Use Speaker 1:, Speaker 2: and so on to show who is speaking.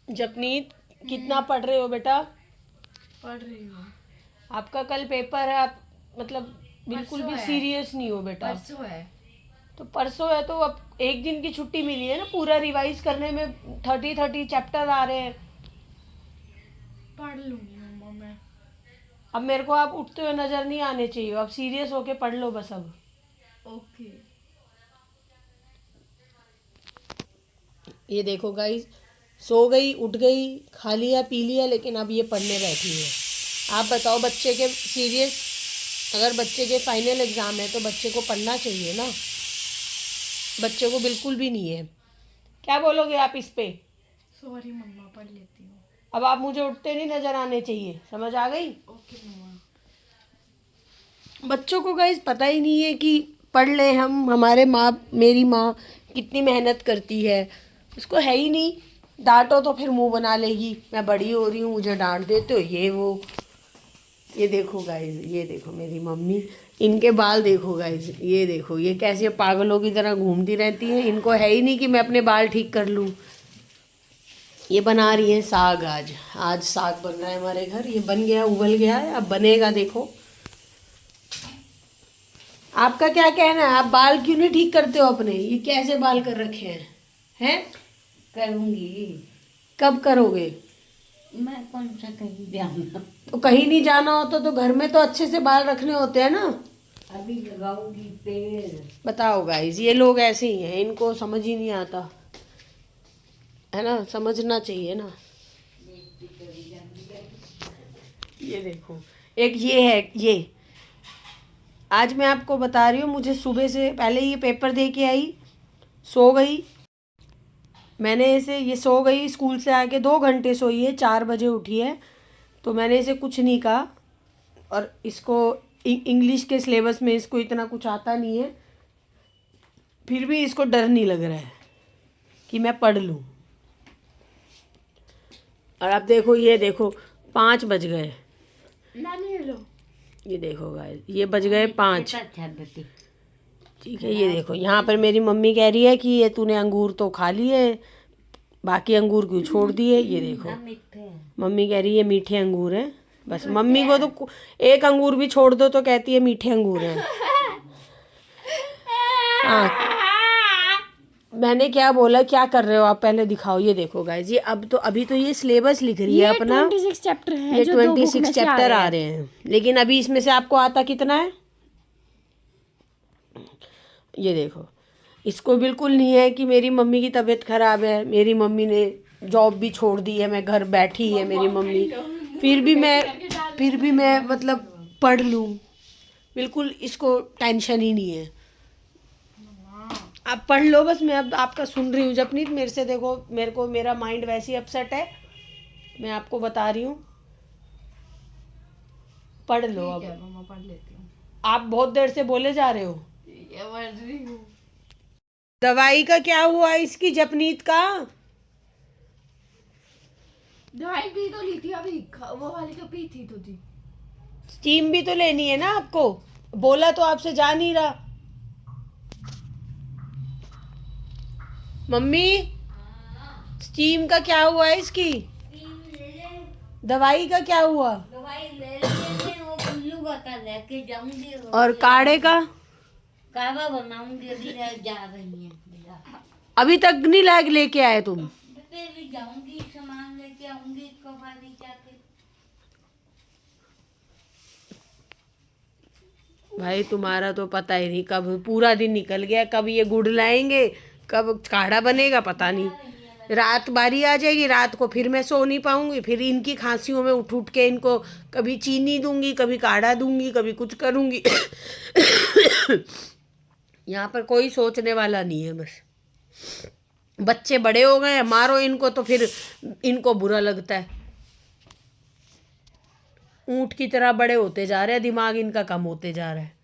Speaker 1: जपनीत कितना पढ़ रहे हो बेटा?
Speaker 2: पढ़ रही हूँ।
Speaker 1: आपका कल पेपर है, आप मतलब बिल्कुल भी सीरियस नहीं हो बेटा।
Speaker 2: परसों है।
Speaker 1: तो परसों है तो अब एक दिन की छुट्टी मिली है ना, पूरा रिवाइज करने में 30 चैप्टर आ रहे हैं।
Speaker 2: पढ़ लूंगी मम्मा मैं।
Speaker 1: अब मेरे को आप उठते हुए नजर नहीं आने चाहिए, अब सीरियस होके पढ़ लो बस अब।
Speaker 2: ओके।
Speaker 1: ये देखो गाइस, सो गई, उठ गई, खा लिया पी लिया, लेकिन अब ये पढ़ने बैठी है। आप बताओ, बच्चे के सीरियस, अगर बच्चे के फाइनल एग्ज़ाम है तो बच्चे को पढ़ना चाहिए ना। बच्चे को बिल्कुल भी नहीं है। क्या बोलोगे आप इस पे?
Speaker 2: सॉरी मम्मा, पढ़ लेती हूँ।
Speaker 1: अब आप मुझे उठते नहीं नज़र आने चाहिए, समझ आ गई?
Speaker 2: ओके मम्मा।
Speaker 1: बच्चों को गाइस पता ही नहीं है कि पढ़ ले हम, हमारे माँ, मेरी माँ कितनी मेहनत करती है, उसको है ही नहीं। डांटो तो फिर मुंह बना लेगी, मैं बड़ी हो रही हूँ मुझे डांट देते हो, ये वो। ये देखो गाइस, ये देखो मेरी मम्मी, इनके बाल देखो गाइस, ये देखो ये कैसे पागलों की तरह घूमती रहती हैं। इनको है ही नहीं कि मैं अपने बाल ठीक कर लूँ। ये बना रही है साग। आज साग बन रहा है हमारे घर। ये बन गया, उबल गया है, अब बनेगा देखो। आपका क्या कहना है? आप बाल क्यों नहीं ठीक करते हो अपने? ये कैसे बाल कर रखे हैं?
Speaker 3: करूंगी।
Speaker 1: कब करोगे?
Speaker 3: मैं कौन सा कहीं जाना।
Speaker 1: तो कहीं नहीं जाना होता तो घर में तो अच्छे से बाल रखने होते हैं ना।
Speaker 3: अभी लगाऊंगी तेल।
Speaker 1: बताओ गाइस, ये लोग ऐसे ही हैं, इनको समझ ही नहीं आता है ना, समझना चाहिए ना। ये देखो, एक ये है, ये आज मैं आपको बता रही हूँ, मुझे सुबह से पहले ये पेपर दे के आई, सो गई। मैंने इसे, ये सो गई, स्कूल से आके 2 घंटे सोई है, 4 बजे उठी है, तो मैंने इसे कुछ नहीं कहा। और इसको इंग्लिश के सिलेबस में इसको इतना कुछ आता नहीं है, फिर भी इसको डर नहीं लग रहा है कि मैं पढ़ लूँ। और अब देखो, ये देखो 5 बज गए।
Speaker 2: नानी लो।
Speaker 1: ये देखो गाइस, ये बज गए 5।
Speaker 3: अच्छा बेटी।
Speaker 1: ठीक है, ये देखो यहाँ पर मेरी मम्मी कह रही है कि ये तूने अंगूर तो खा लिए, बाकी अंगूर क्यों छोड़ दिए। ये देखो
Speaker 3: मीठे हैं।
Speaker 1: मम्मी कह रही है मीठे अंगूर हैं। बस मम्मी को तो एक अंगूर भी छोड़ दो तो कहती है मीठे अंगूर हैं। हाँ, मैंने क्या बोला? क्या कर रहे हो आप, पहले दिखाओ। ये देखो गाइस, ये अब तो अभी तो ये सिलेबस लिख रही है अपना।
Speaker 2: 26 चैप्टर है,
Speaker 1: ये
Speaker 2: जो
Speaker 1: 26 चैप्टर आ रहे हैं, लेकिन अभी इसमें से आपको आता कितना है? ये देखो, इसको बिल्कुल नहीं है कि मेरी मम्मी की तबीयत खराब है, मेरी मम्मी ने जॉब भी छोड़ दी है, मैं घर बैठी है मेरी मम्मी, फिर भी मैं मतलब पढ़ लूँ। बिल्कुल इसको टेंशन ही नहीं है। आप पढ़ लो बस, मैं अब आपका सुन रही हूँ। जपनीत मेरे से देखो, मेरे को मेरा माइंड वैसे ही अपसेट है, मैं आपको बता रही हूँ, पढ़ लो अब।
Speaker 2: मम्मा पढ़ लेती हूँ।
Speaker 1: आप बहुत देर से बोले जा रहे हो।
Speaker 2: पढ़ रही हूँ।
Speaker 1: दवाई का क्या हुआ इसकी, जपनीत का?
Speaker 2: दवाई पी तो ली थी अभी, वो वाली तो पी थी तो थी।
Speaker 1: स्टीम भी तो लेनी है ना आपको, बोला तो आपसे जा नहीं रहा। मम्मी, स्टीम का क्या हुआ है इसकी? दवाई का क्या हुआ?
Speaker 3: दवाई ले लेंगे, वो उल्लू का लेके जाऊंगी।
Speaker 1: और काढ़े का?
Speaker 3: कावा बनाऊंगी, अभी जा रही है।
Speaker 1: अभी तक नहीं लाग लेके आए तुम?
Speaker 3: भी जाऊंगी, सामान लेके आऊंगी, कबाड़ी जाके।
Speaker 1: भाई तुम्हारा तो पता ही नहीं, कब पूरा दिन निकल गया, कब ये गुड़ लाएंगे, कब काढ़ा बनेगा पता नहीं। रात बारी आ जाएगी, रात को फिर मैं सो नहीं पाऊंगी, फिर इनकी खांसियों में उठ उठ के इनको कभी चीनी दूंगी, कभी काढ़ा दूंगी, कभी कुछ करूंगी। यहाँ पर कोई सोचने वाला नहीं है। बस बच्चे बड़े हो गए हैं, मारो इनको तो फिर इनको बुरा लगता है। ऊंट की तरह बड़े होते जा रहे हैं, दिमाग इनका कम होते जा रहा है।